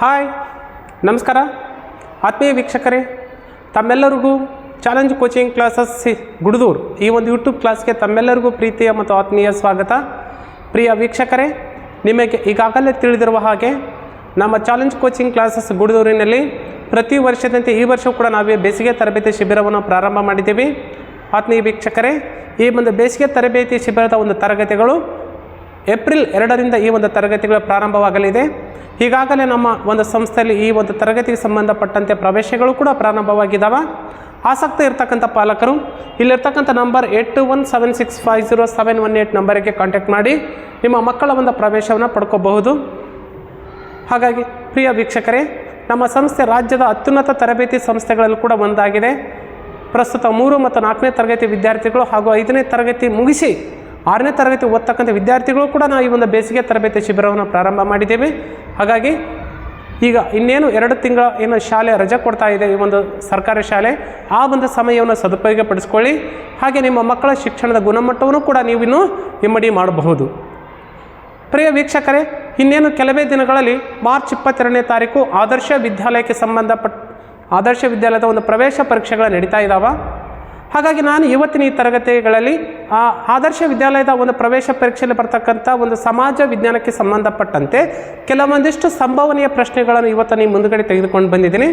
Hi ನಮಸ್ಕಾರ ಆತ್ಮೀಯ ವೀಕ್ಷಕರೇ, ತಮ್ಮೆಲ್ಲರಿಗೂ ಚಾಲೆಂಜ್ ಕೋಚಿಂಗ್ ಕ್ಲಾಸಸ್ ಗುಡದೂರು ಈ ಒಂದು ಯೂಟ್ಯೂಬ್ ಕ್ಲಾಸ್ಗೆ ತಮ್ಮೆಲ್ಲರಿಗೂ ಪ್ರೀತಿಯ ಮತ್ತು ಆತ್ಮೀಯ ಸ್ವಾಗತ. ಪ್ರಿಯ ವೀಕ್ಷಕರೇ, ನಿಮಗೆ ಈಗಾಗಲೇ ತಿಳಿದಿರುವ ಹಾಗೆ ನಮ್ಮ ಚಾಲೆಂಜ್ ಕೋಚಿಂಗ್ ಕ್ಲಾಸಸ್ ಗುಡದೂರಿನಲ್ಲಿ ಪ್ರತಿ ವರ್ಷದಂತೆ ಈ ವರ್ಷ ಕೂಡ ನಾವೇ ಬೇಸಿಗೆ ತರಬೇತಿ ಶಿಬಿರವನ್ನು ಪ್ರಾರಂಭ ಮಾಡಿದ್ದೀವಿ. ಆತ್ಮೀಯ ವೀಕ್ಷಕರೇ, ಈ ಒಂದು ಬೇಸಿಗೆ ತರಬೇತಿ ಶಿಬಿರದ ಒಂದು ತರಗತಿಗಳು ಏಪ್ರಿಲ್ 2ರಿಂದ ಈ ಒಂದು ತರಗತಿಗಳು ಪ್ರಾರಂಭವಾಗಲಿದೆ. ಈಗಾಗಲೇ ನಮ್ಮ ಒಂದು ಸಂಸ್ಥೆಯಲ್ಲಿ ಈ ಒಂದು ತರಗತಿಗೆ ಸಂಬಂಧಪಟ್ಟಂತೆ ಪ್ರವೇಶಗಳು ಕೂಡ ಪ್ರಾರಂಭವಾಗಿದ್ದಾವೆ. ಆಸಕ್ತಿ ಇರತಕ್ಕಂಥ ಪಾಲಕರು ಇಲ್ಲಿರ್ತಕ್ಕಂಥ ನಂಬರ್ 8217650718 ನಂಬರಿಗೆ ಕಾಂಟ್ಯಾಕ್ಟ್ ಮಾಡಿ ನಿಮ್ಮ ಮಕ್ಕಳ ಒಂದು ಪ್ರವೇಶವನ್ನು ಪಡ್ಕೋಬಹುದು. ಹಾಗಾಗಿ ಪ್ರಿಯ ವೀಕ್ಷಕರೇ, ನಮ್ಮ ಸಂಸ್ಥೆ ರಾಜ್ಯದ ಅತ್ಯುನ್ನತ ತರಬೇತಿ ಸಂಸ್ಥೆಗಳಲ್ಲಿ ಕೂಡ ಒಂದಾಗಿದೆ. ಪ್ರಸ್ತುತ 3 ಮತ್ತು 4ನೇ ತರಗತಿ ವಿದ್ಯಾರ್ಥಿಗಳು ಹಾಗೂ 5ನೇ ತರಗತಿ ಮುಗಿಸಿ 6ನೇ ತರಗತಿ ಓದ್ತಕ್ಕಂಥ ವಿದ್ಯಾರ್ಥಿಗಳು ಕೂಡ ನಾವು ಈ ಒಂದು ಬೇಸಿಗೆ ತರಬೇತಿ ಶಿಬಿರವನ್ನು ಪ್ರಾರಂಭ ಮಾಡಿದ್ದೇವೆ. ಹಾಗಾಗಿ ಈಗ ಇನ್ನೇನು 2 ತಿಂಗಳ ಏನು ಶಾಲೆ ರಜೆ ಕೊಡ್ತಾ ಇದೆ ಈ ಒಂದು ಸರ್ಕಾರಿ ಶಾಲೆ, ಆ ಒಂದು ಸಮಯವನ್ನು ಸದುಪಯೋಗಪಡಿಸ್ಕೊಳ್ಳಿ. ಹಾಗೆ ನಿಮ್ಮ ಮಕ್ಕಳ ಶಿಕ್ಷಣದ ಗುಣಮಟ್ಟವನ್ನು ಕೂಡ ನೀವು ಇನ್ನೂ ಇಮ್ಮಡಿ ಮಾಡಬಹುದು. ಪ್ರಿಯ ವೀಕ್ಷಕರೇ, ಇನ್ನೇನು ಕೆಲವೇ ದಿನಗಳಲ್ಲಿ ಮಾರ್ಚ್ 22ನೇ ತಾರೀಕು ಆದರ್ಶ ವಿದ್ಯಾಲಯದ ಒಂದು ಪ್ರವೇಶ ಪರೀಕ್ಷೆಗಳು ನಡೀತಾ ಇದ್ದಾವೆ. ಹಾಗಾಗಿ ನಾನು ಇವತ್ತಿನ ಈ ತರಗತಿಗಳಲ್ಲಿ ಆದರ್ಶ ವಿದ್ಯಾಲಯದ ಒಂದು ಪ್ರವೇಶ ಪರೀಕ್ಷೆಯಲ್ಲಿ ಬರ್ತಕ್ಕಂಥ ಒಂದು ಸಮಾಜ ವಿಜ್ಞಾನಕ್ಕೆ ಸಂಬಂಧಪಟ್ಟಂತೆ ಕೆಲವೊಂದಿಷ್ಟು ಸಂಭವನೀಯ ಪ್ರಶ್ನೆಗಳನ್ನು ಇವತ್ತು ನೀವು ಮುಂದುಗಡೆ ತೆಗೆದುಕೊಂಡು ಬಂದಿದ್ದೀನಿ.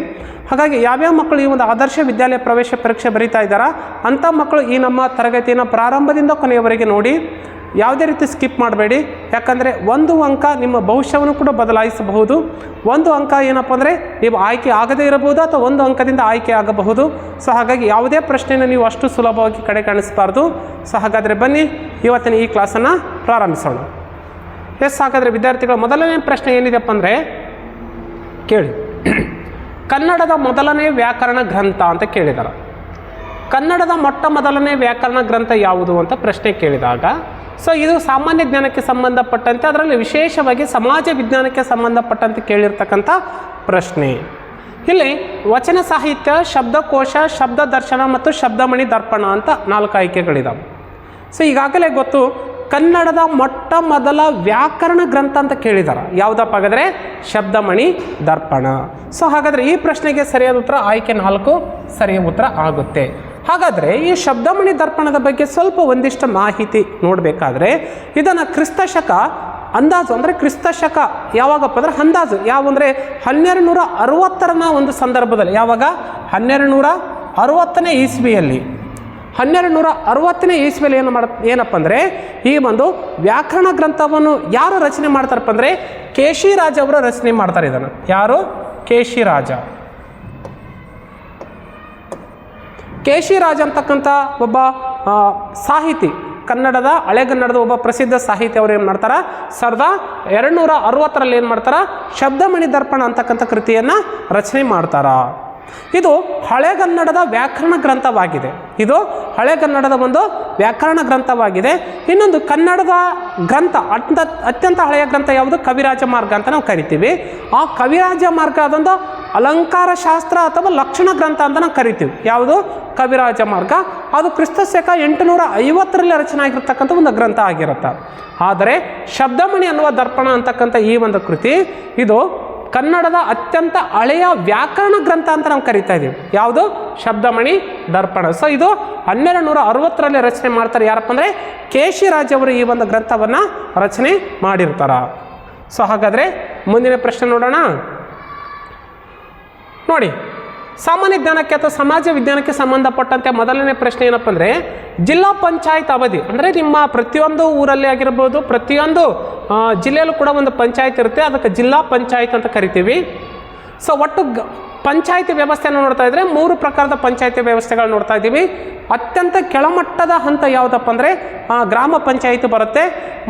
ಹಾಗಾಗಿ ಯಾವ್ಯಾವ ಮಕ್ಕಳು ಈ ಒಂದು ಆದರ್ಶ ವಿದ್ಯಾಲಯ ಪ್ರವೇಶ ಪರೀಕ್ಷೆ ಬರೀತಾ ಇದ್ದಾರಾ ಅಂಥ ಮಕ್ಕಳು ಈ ನಮ್ಮ ತರಗತಿಯನ್ನು ಪ್ರಾರಂಭದಿಂದ ಕೊನೆಯವರೆಗೆ ನೋಡಿ, ಯಾವುದೇ ರೀತಿ ಸ್ಕಿಪ್ ಮಾಡಬೇಡಿ. ಯಾಕಂದರೆ 1 ಅಂಕ ನಿಮ್ಮ ಭವಿಷ್ಯವನ್ನು ಕೂಡ ಬದಲಾಯಿಸಬಹುದು. 1 ಅಂಕ ಏನಪ್ಪ ಅಂದರೆ ನೀವು ಆಯ್ಕೆ ಆಗದೇ ಇರಬಹುದು ಅಥವಾ 1 ಅಂಕದಿಂದ ಆಯ್ಕೆ ಆಗಬಹುದು. ಸೊ ಹಾಗಾಗಿ ಯಾವುದೇ ಪ್ರಶ್ನೆಯನ್ನು ನೀವು ಅಷ್ಟು ಸುಲಭವಾಗಿ ಕಡೆಗಣಿಸಬಾರ್ದು. ಸೊ ಹಾಗಾದರೆ ಬನ್ನಿ ಇವತ್ತಿನ ಈ ಕ್ಲಾಸನ್ನು ಪ್ರಾರಂಭಿಸೋಣ. ಹಾಗಾದರೆ ವಿದ್ಯಾರ್ಥಿಗಳ ಮೊದಲನೇ ಪ್ರಶ್ನೆ ಏನಿದೆಪ್ಪ ಅಂದರೆ ಕೇಳಿ. ಕನ್ನಡದ ಮೊದಲನೇ ವ್ಯಾಕರಣ ಗ್ರಂಥ ಅಂತ ಕೇಳಿದ್ದಾರೆ. ಕನ್ನಡದ ಮೊದಲನೇ ವ್ಯಾಕರಣ ಗ್ರಂಥ ಯಾವುದು ಅಂತ ಪ್ರಶ್ನೆ ಕೇಳಿದಾಗ ಸೊ ಇದು ಸಾಮಾನ್ಯ ಜ್ಞಾನಕ್ಕೆ ಸಂಬಂಧಪಟ್ಟಂತೆ, ಅದರಲ್ಲಿ ವಿಶೇಷವಾಗಿ ಸಮಾಜ ವಿಜ್ಞಾನಕ್ಕೆ ಸಂಬಂಧಪಟ್ಟಂತೆ ಕೇಳಿರ್ತಕ್ಕಂಥ ಪ್ರಶ್ನೆ. ಇಲ್ಲಿ ವಚನ ಸಾಹಿತ್ಯ, ಶಬ್ದಕೋಶ, ಶಬ್ದ ದರ್ಶನ ಮತ್ತು ಶಬ್ದಮಣಿ ದರ್ಪಣ ಅಂತ 4 ಆಯ್ಕೆಗಳಿದ್ದಾವೆ. ಸೊ ಈಗಾಗಲೇ ಗೊತ್ತು, ಕನ್ನಡದ ಮೊದಲ ವ್ಯಾಕರಣ ಗ್ರಂಥ ಅಂತ ಕೇಳಿದ್ದಾರೆ. ಯಾವುದಪ್ಪ ಹಾಗಾದರೆ ಶಬ್ದಮಣಿ ದರ್ಪಣ. ಸೊ ಹಾಗಾದರೆ ಈ ಪ್ರಶ್ನೆಗೆ ಸರಿಯಾದ ಉತ್ತರ ಆಯ್ಕೆ 4 ಸರಿಯಾದ ಉತ್ತರ ಆಗುತ್ತೆ. ಹಾಗಾದರೆ ಈ ಶಬ್ದಮಣಿ ದರ್ಪಣದ ಬಗ್ಗೆ ಸ್ವಲ್ಪ ಒಂದಿಷ್ಟು ಮಾಹಿತಿ ನೋಡಬೇಕಾದ್ರೆ ಇದನ್ನು ಕ್ರಿಸ್ತಶಕ ಅಂದಾಜು ಅಂದರೆ ಕ್ರಿಸ್ತಶಕ ಯಾವಾಗಪ್ಪ ಅಂದರೆ ಅಂದಾಜು ಯಾವಂದರೆ 1260ರ ಒಂದು ಸಂದರ್ಭದಲ್ಲಿ, ಯಾವಾಗ 1260ನೇ ಇಸ್ವಿಯಲ್ಲಿ 1260ನೇ ಇಸ್ವಿಯಲ್ಲಿ ಏನಪ್ಪ ಅಂದರೆ ಈ ಒಂದು ವ್ಯಾಕರಣ ಗ್ರಂಥವನ್ನು ಯಾರು ರಚನೆ ಮಾಡ್ತಾರಪ್ಪ ಅಂದರೆ ಕೇಶಿರಾಜ ಅವರು ರಚನೆ ಮಾಡ್ತಾರೆ. ಇದನ್ನು ಯಾರು? ಕೇಶಿರಾಜ ಅಂತಕ್ಕಂಥ ಒಬ್ಬ ಸಾಹಿತಿ, ಕನ್ನಡದ ಹಳೆಗನ್ನಡದ ಒಬ್ಬ ಪ್ರಸಿದ್ಧ ಸಾಹಿತಿ. ಅವರು ಏನು ಮಾಡ್ತಾರೆ 1260ರಲ್ಲಿ ಏನು ಮಾಡ್ತಾರೆ ಶಬ್ದಮಣಿ ದರ್ಪಣ ಅಂತಕ್ಕಂಥ ಕೃತಿಯನ್ನು ರಚನೆ ಮಾಡ್ತಾರ. ಇದು ಹಳೆಗನ್ನಡದ ವ್ಯಾಕರಣ ಗ್ರಂಥವಾಗಿದೆ. ಇದು ಹಳೆಗನ್ನಡದ ಒಂದು ವ್ಯಾಕರಣ ಗ್ರಂಥವಾಗಿದೆ. ಇನ್ನೊಂದು ಕನ್ನಡದ ಗ್ರಂಥ ಅತ್ಯಂತ ಹಳೆಯ ಗ್ರಂಥ ಯಾವುದು? ಕವಿರಾಜ ಮಾರ್ಗ ಅಂತ ನಾವು ಕರಿತೀವಿ. ಆ ಕವಿರಾಜ ಮಾರ್ಗ ಅದೊಂದು ಅಲಂಕಾರ ಶಾಸ್ತ್ರ ಅಥವಾ ಲಕ್ಷಣ ಗ್ರಂಥ ಅಂತ ನಾವು ಕರಿತೀವಿ. ಯಾವುದು? ಕವಿರಾಜ ಮಾರ್ಗ. ಅದು ಕ್ರಿಸ್ತಶಕ 850ರಲ್ಲಿ ರಚನೆ ಆಗಿರ್ತಕ್ಕಂಥ ಒಂದು ಗ್ರಂಥ ಆಗಿರುತ್ತೆ. ಆದರೆ ಶಬ್ದಮಣಿ ಅನ್ನುವ ದರ್ಪಣ ಅಂತಕ್ಕಂಥ ಈ ಒಂದು ಕೃತಿ ಇದು ಕನ್ನಡದ ಅತ್ಯಂತ ಹಳೆಯ ವ್ಯಾಕರಣ ಗ್ರಂಥ ಅಂತ ನಾವು ಕರಿತಾ ಇದ್ದೀವಿ. ಯಾವುದು? ಶಬ್ದಮಣಿ ದರ್ಪಣ. ಸೊ ಇದು 1260ರಲ್ಲಿ ರಚನೆ ಮಾಡ್ತಾರೆ. ಯಾರಪ್ಪ ಅಂದರೆ ಕೇಶಿರಾಜ್ ಅವರು ಈ ಒಂದು ಗ್ರಂಥವನ್ನು ರಚನೆ ಮಾಡಿರ್ತಾರ. ಸೊ ಹಾಗಾದರೆ ಮುಂದಿನ ಪ್ರಶ್ನೆ ನೋಡೋಣ. ನೋಡಿ, ಸಾಮಾನ್ಯ ಜ್ಞಾನಕ್ಕೆ ಅಥವಾ ಸಮಾಜ ವಿಜ್ಞಾನಕ್ಕೆ ಸಂಬಂಧಪಟ್ಟಂತೆ ಮೊದಲನೇ ಪ್ರಶ್ನೆ ಏನಪ್ಪ ಅಂದರೆ ಜಿಲ್ಲಾ ಪಂಚಾಯತ್ ಅವಧಿ. ಅಂದರೆ ನಿಮ್ಮ ಪ್ರತಿಯೊಂದು ಊರಲ್ಲಿ ಆಗಿರ್ಬೋದು, ಪ್ರತಿಯೊಂದು ಜಿಲ್ಲೆಯಲ್ಲೂ ಕೂಡ ಒಂದು ಪಂಚಾಯತ್ ಇರುತ್ತೆ. ಅದಕ್ಕೆ ಜಿಲ್ಲಾ ಪಂಚಾಯತ್ ಅಂತ ಕರಿತೀವಿ. ಸೊ ಒಟ್ಟು ಪಂಚಾಯತಿ ವ್ಯವಸ್ಥೆಯನ್ನು ನೋಡ್ತಾ ಇದ್ದರೆ 3 ಪ್ರಕಾರದ ಪಂಚಾಯತಿ ವ್ಯವಸ್ಥೆಗಳು ನೋಡ್ತಾ ಇದ್ದೀವಿ. ಅತ್ಯಂತ ಕೆಳಮಟ್ಟದ ಹಂತ ಯಾವುದಪ್ಪ ಅಂದರೆ ಗ್ರಾಮ ಪಂಚಾಯತಿ ಬರುತ್ತೆ.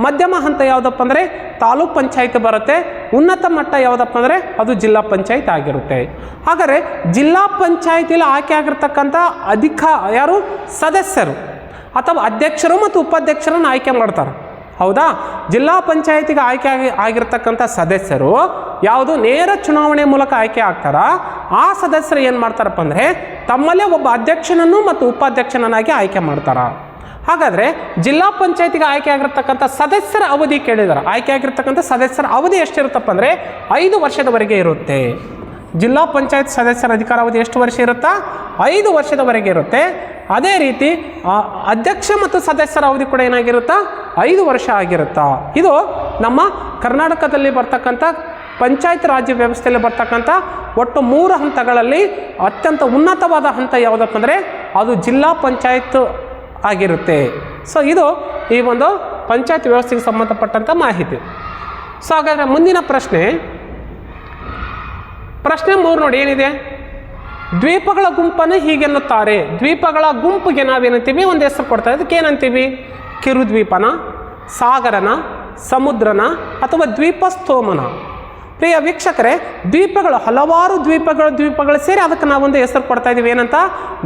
ಮಧ್ಯಮ ಹಂತ ಯಾವುದಪ್ಪ ಅಂದರೆ ತಾಲೂಕ್ ಪಂಚಾಯತ್ ಬರುತ್ತೆ. ಉನ್ನತ ಮಟ್ಟ ಯಾವುದಪ್ಪ ಅಂದರೆ ಅದು ಜಿಲ್ಲಾ ಪಂಚಾಯತ್ ಆಗಿರುತ್ತೆ. ಹಾಗಾದರೆ ಜಿಲ್ಲಾ ಪಂಚಾಯತಿಯಲ್ಲಿ ಆಯ್ಕೆ ಆಗಿರ್ತಕ್ಕಂಥ ಯಾರು? ಸದಸ್ಯರು ಅಥವಾ ಅಧ್ಯಕ್ಷರು ಮತ್ತು ಉಪಾಧ್ಯಕ್ಷರನ್ನು ಆಯ್ಕೆ ಮಾಡ್ತಾರೆ. ಹೌದಾ? ಜಿಲ್ಲಾ ಪಂಚಾಯತಿಗೆ ಆಯ್ಕೆ ಆಗಿರ್ತಕ್ಕಂಥ ಸದಸ್ಯರು ಯಾವುದು ನೇರ ಚುನಾವಣೆ ಮೂಲಕ ಆಯ್ಕೆ ಆಗ್ತಾರ. ಆ ಸದಸ್ಯರು ಏನು ಮಾಡ್ತಾರಪ್ಪ ಅಂದರೆ ತಮ್ಮಲ್ಲೇ ಒಬ್ಬ ಅಧ್ಯಕ್ಷನನ್ನು ಮತ್ತು ಉಪಾಧ್ಯಕ್ಷನನ್ನಾಗಿ ಆಯ್ಕೆ ಮಾಡ್ತಾರೆ. ಹಾಗಾದರೆ ಜಿಲ್ಲಾ ಪಂಚಾಯತಿಗೆ ಆಯ್ಕೆ ಆಗಿರ್ತಕ್ಕಂಥ ಸದಸ್ಯರ ಅವಧಿ ಕೇಳಿದ್ದಾರೆ. ಆಯ್ಕೆ ಆಗಿರ್ತಕ್ಕಂಥ ಸದಸ್ಯರ ಅವಧಿ ಎಷ್ಟಿರುತ್ತಪ್ಪ ಅಂದರೆ 5 ವರ್ಷದವರೆಗೆ ಇರುತ್ತೆ. ಜಿಲ್ಲಾ ಪಂಚಾಯತ್ ಸದಸ್ಯರ ಅಧಿಕಾರಾವಧಿ ಎಷ್ಟು ವರ್ಷ ಇರುತ್ತಾ? 5 ವರ್ಷದವರೆಗೆ ಇರುತ್ತೆ. ಅದೇ ರೀತಿ ಅಧ್ಯಕ್ಷ ಮತ್ತು ಸದಸ್ಯರ ಅವಧಿ ಕೂಡ ಏನಾಗಿರುತ್ತಾ? 5 ವರ್ಷ ಆಗಿರುತ್ತಾ. ಇದು ನಮ್ಮ ಕರ್ನಾಟಕದಲ್ಲಿ ಬರ್ತಕ್ಕಂಥ ಪಂಚಾಯತ್ ರಾಜ್ಯ ವ್ಯವಸ್ಥೆಯಲ್ಲಿ ಬರ್ತಕ್ಕಂಥ ಒಟ್ಟು 3 ಹಂತಗಳಲ್ಲಿ ಅತ್ಯಂತ ಉನ್ನತವಾದ ಹಂತ ಯಾವುದಪ್ಪ ಅಂದರೆ ಅದು ಜಿಲ್ಲಾ ಪಂಚಾಯತ್ ಆಗಿರುತ್ತೆ. ಸೊ ಇದು ಈ ಒಂದು ಪಂಚಾಯತ್ ವ್ಯವಸ್ಥೆಗೆ ಸಂಬಂಧಪಟ್ಟಂಥ ಮಾಹಿತಿ. ಸೊ ಹಾಗಾದರೆ ಮುಂದಿನ ಪ್ರಶ್ನೆ 3 ನೋಡಿ ಏನಿದೆ. ದ್ವೀಪಗಳ ಗುಂಪನ್ನು ಹೀಗೆನ್ನುತ್ತಾರೆ. ದ್ವೀಪಗಳ ಗುಂಪಿಗೆ ನಾವೇನಂತೀವಿ? ಒಂದು ಹೆಸರು ಕೊಡ್ತಾರೆ. ಅದಕ್ಕೆ ಏನಂತೀವಿ? ಕಿರುದ್ವೀಪನ, ಸಾಗರನ, ಸಮುದ್ರನ ಅಥವಾ ದ್ವೀಪಸ್ತೋಮನ. ಪ್ರಿಯ ವೀಕ್ಷಕರೇ, ದ್ವೀಪಗಳು ಹಲವಾರು ದ್ವೀಪಗಳು ಸೇರಿ ಅದಕ್ಕೆ ನಾವೊಂದು ಹೆಸರು ಕೊಡ್ತಾ ಇದ್ದೀವಿ. ಏನಂತ?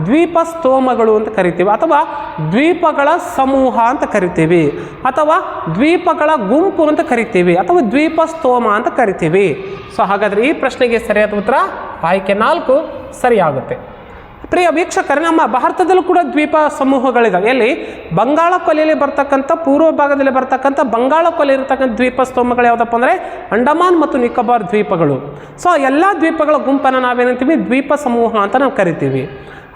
ದ್ವೀಪಸ್ತೋಮಗಳು ಅಂತ ಕರಿತೀವಿ, ಅಥವಾ ದ್ವೀಪಗಳ ಸಮೂಹ ಅಂತ ಕರಿತೀವಿ, ಅಥವಾ ದ್ವೀಪಗಳ ಗುಂಪು ಅಂತ ಕರಿತೀವಿ, ಅಥವಾ ದ್ವೀಪಸ್ತೋಮ ಅಂತ ಕರಿತೀವಿ. ಸೊ ಹಾಗಾದರೆ ಈ ಪ್ರಶ್ನೆಗೆ ಸರಿಯಾದ ಉತ್ತರ ಆಯ್ಕೆ 4 ಸರಿಯಾಗುತ್ತೆ. ಪ್ರಿಯ ವೀಕ್ಷಕರೇ, ನಮ್ಮ ಭಾರತದಲ್ಲೂ ಕೂಡ ದ್ವೀಪ ಸಮೂಹಗಳಿದ್ದಾವೆ. ಎಲ್ಲಿ? ಬಂಗಾಳ ಕೊಲ್ಲಿಯಲ್ಲಿ ಬರ್ತಕ್ಕಂಥ ಪೂರ್ವ ಭಾಗದಲ್ಲಿ ಬರ್ತಕ್ಕಂಥ ಬಂಗಾಳ ಕೊಲ್ಲಿ ಇರತಕ್ಕಂಥ ದ್ವೀಪ ಸ್ತೋಮಗಳು ಯಾವುದಪ್ಪ ಅಂದರೆ ಅಂಡಮಾನ್ ಮತ್ತು ನಿಕೋಬಾರ್ ದ್ವೀಪಗಳು. ಸೊ ಎಲ್ಲ ದ್ವೀಪಗಳ ಗುಂಪನ್ನು ನಾವೇನಂತೀವಿ? ದ್ವೀಪ ಸಮೂಹ ಅಂತ ನಾವು ಕರಿತೀವಿ.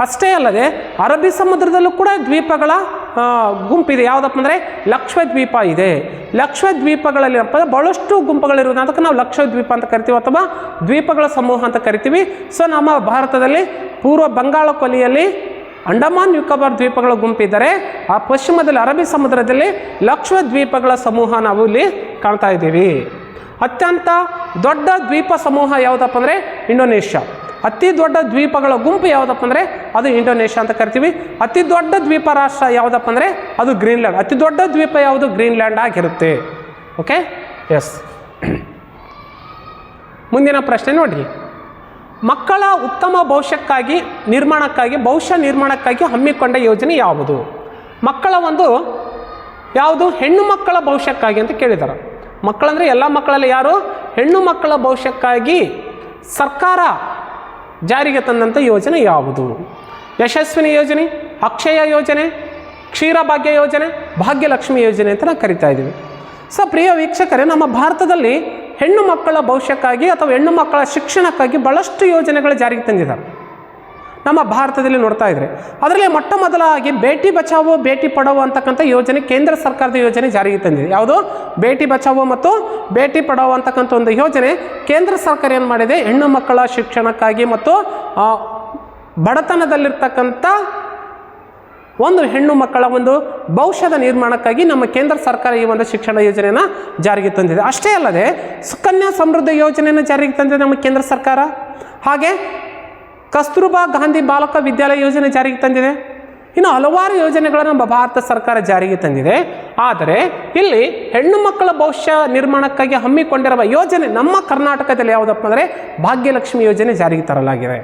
ಅಷ್ಟೇ ಅಲ್ಲದೆ ಅರಬ್ಬಿ ಸಮುದ್ರದಲ್ಲೂ ಕೂಡ ದ್ವೀಪಗಳ ಗುಂಪಿದೆ. ಯಾವುದಪ್ಪ ಅಂದರೆ ಲಕ್ಷದ್ವೀಪ ಇದೆ. ಲಕ್ಷದ್ವೀಪಗಳಲ್ಲಿ ಬಹಳಷ್ಟು ಗುಂಪುಗಳಿರುವುದು, ಅದಕ್ಕೆ ನಾವು ಲಕ್ಷದ್ವೀಪ ಅಂತ ಕರಿತೀವಿ ಅಥವಾ ದ್ವೀಪಗಳ ಸಮೂಹ ಅಂತ ಕರಿತೀವಿ. ಸೊ ನಮ್ಮ ಭಾರತದಲ್ಲಿ ಪೂರ್ವ ಬಂಗಾಳ ಕೊಲ್ಲಿಯಲ್ಲಿ ಅಂಡಮಾನ್ ನಿಕೋಬಾರ್ ದ್ವೀಪಗಳ ಗುಂಪಿದ್ದರೆ, ಆ ಪಶ್ಚಿಮದಲ್ಲಿ ಅರಬ್ಬಿ ಸಮುದ್ರದಲ್ಲಿ ಲಕ್ಷದ್ವೀಪಗಳ ಸಮೂಹ ನಾವು ಇಲ್ಲಿ ಕಾಣ್ತಾ ಇದ್ದೀವಿ. ಅತ್ಯಂತ ದೊಡ್ಡ ದ್ವೀಪ ಸಮೂಹ ಯಾವುದಪ್ಪ ಅಂದರೆ ಇಂಡೋನೇಷ್ಯಾ. ಅತಿ ದೊಡ್ಡ ದ್ವೀಪಗಳ ಗುಂಪು ಯಾವುದಪ್ಪ ಅಂದರೆ ಅದು ಇಂಡೋನೇಷ್ಯಾ ಅಂತ ಕರಿತೀವಿ. ಅತಿ ದೊಡ್ಡ ದ್ವೀಪ ರಾಷ್ಟ್ರ ಯಾವುದಪ್ಪ ಅಂದರೆ ಅದು ಗ್ರೀನ್ಲ್ಯಾಂಡ್. ಅತಿ ದೊಡ್ಡ ದ್ವೀಪ ಯಾವುದು? ಗ್ರೀನ್ಲ್ಯಾಂಡ್ ಆಗಿರುತ್ತೆ. Okay, yes. ಮುಂದಿನ ಪ್ರಶ್ನೆ ನೋಡಿ. ಮಕ್ಕಳ ಉತ್ತಮ ಭವಿಷ್ಯಕ್ಕಾಗಿ ನಿರ್ಮಾಣಕ್ಕಾಗಿ ಹಮ್ಮಿಕೊಂಡ ಯೋಜನೆ ಯಾವುದು? ಮಕ್ಕಳ ಒಂದು ಯಾವುದು? ಹೆಣ್ಣು ಮಕ್ಕಳ ಭವಿಷ್ಯಕ್ಕಾಗಿ ಅಂತ ಕೇಳಿದ್ದಾರೆ. ಮಕ್ಕಳಂದರೆ ಎಲ್ಲ ಮಕ್ಕಳಲ್ಲಿ ಯಾರು? ಹೆಣ್ಣು ಮಕ್ಕಳ ಭವಿಷ್ಯಕ್ಕಾಗಿ ಸರ್ಕಾರ ಜಾರಿಗೆ ತಂದಂಥ ಯೋಜನೆ ಯಾವುದು? ಯಶಸ್ವಿನಿ ಯೋಜನೆ, ಅಕ್ಷಯ ಯೋಜನೆ, ಕ್ಷೀರಭಾಗ್ಯ ಯೋಜನೆ, ಭಾಗ್ಯಲಕ್ಷ್ಮಿ ಯೋಜನೆ ಅಂತ ನಾವು ಕರಿತಾ ಇದ್ದೀವಿ. ಸೊ ಪ್ರಿಯ ವೀಕ್ಷಕರೇ, ನಮ್ಮ ಭಾರತದಲ್ಲಿ ಹೆಣ್ಣು ಮಕ್ಕಳ ಭವಿಷ್ಯಕ್ಕಾಗಿ ಅಥವಾ ಹೆಣ್ಣು ಮಕ್ಕಳ ಶಿಕ್ಷಣಕ್ಕಾಗಿ ಭಾಳಷ್ಟು ಯೋಜನೆಗಳು ಜಾರಿಗೆ ತಂದಿದ್ದಾರೆ. ನಮ್ಮ ಭಾರತದಲ್ಲಿ ನೋಡ್ತಾ ಇದ್ರೆ ಅದರಲ್ಲಿ ಮೊಟ್ಟ ಮೊದಲಾಗಿ ಬೇಟಿ ಬಚಾವೋ ಬೇಟಿ ಪಢಾವೋ ಅಂತಕ್ಕಂಥ ಯೋಜನೆ ಕೇಂದ್ರ ಸರ್ಕಾರದ ಯೋಜನೆ ಜಾರಿಗೆ ತಂದಿದೆ. ಯಾವುದು? ಬೇಟಿ ಬಚಾವೋ ಮತ್ತು ಬೇಟಿ ಪಢಾವೋ ಅಂತಕ್ಕಂಥ ಒಂದು ಯೋಜನೆ ಕೇಂದ್ರ ಸರ್ಕಾರ ಏನು ಮಾಡಿದೆ? ಹೆಣ್ಣು ಮಕ್ಕಳ ಶಿಕ್ಷಣಕ್ಕಾಗಿ ಮತ್ತು ಬಡತನದಲ್ಲಿರ್ತಕ್ಕಂಥ ಒಂದು ಹೆಣ್ಣು ಮಕ್ಕಳ ಒಂದು ಭವಿಷ್ಯದ ನಿರ್ಮಾಣಕ್ಕಾಗಿ ನಮ್ಮ ಕೇಂದ್ರ ಸರ್ಕಾರ ಈ ಒಂದು ಶಿಕ್ಷಣ ಯೋಜನೆಯನ್ನು ಜಾರಿಗೆ ತಂದಿದೆ. ಅಷ್ಟೇ ಅಲ್ಲದೆ ಸುಕನ್ಯಾ ಸಮೃದ್ಧಿ ಯೋಜನೆಯನ್ನು ಜಾರಿಗೆ ತಂದಿದೆ ನಮ್ಮ ಕೇಂದ್ರ ಸರ್ಕಾರ. ಹಾಗೆ ಕಸ್ತೂರ್ಬಾ ಗಾಂಧಿ ಬಾಲಕ ವಿದ್ಯಾಲಯ ಯೋಜನೆ ಜಾರಿಗೆ ತಂದಿದೆ. ಇನ್ನು ಹಲವಾರು ಯೋಜನೆಗಳನ್ನು ನಮ್ಮ ಭಾರತ ಸರ್ಕಾರ ಜಾರಿಗೆ ತಂದಿದೆ. ಆದರೆ ಇಲ್ಲಿ ಹೆಣ್ಣು ಮಕ್ಕಳ ಭವಿಷ್ಯ ನಿರ್ಮಾಣಕ್ಕಾಗಿ ಹಮ್ಮಿಕೊಂಡಿರುವ ಯೋಜನೆ ನಮ್ಮ ಕರ್ನಾಟಕದಲ್ಲಿ ಯಾವುದಪ್ಪ ಅಂದರೆ ಭಾಗ್ಯಲಕ್ಷ್ಮಿ ಯೋಜನೆ ಜಾರಿಗೆ ತರಲಾಗಿದೆ.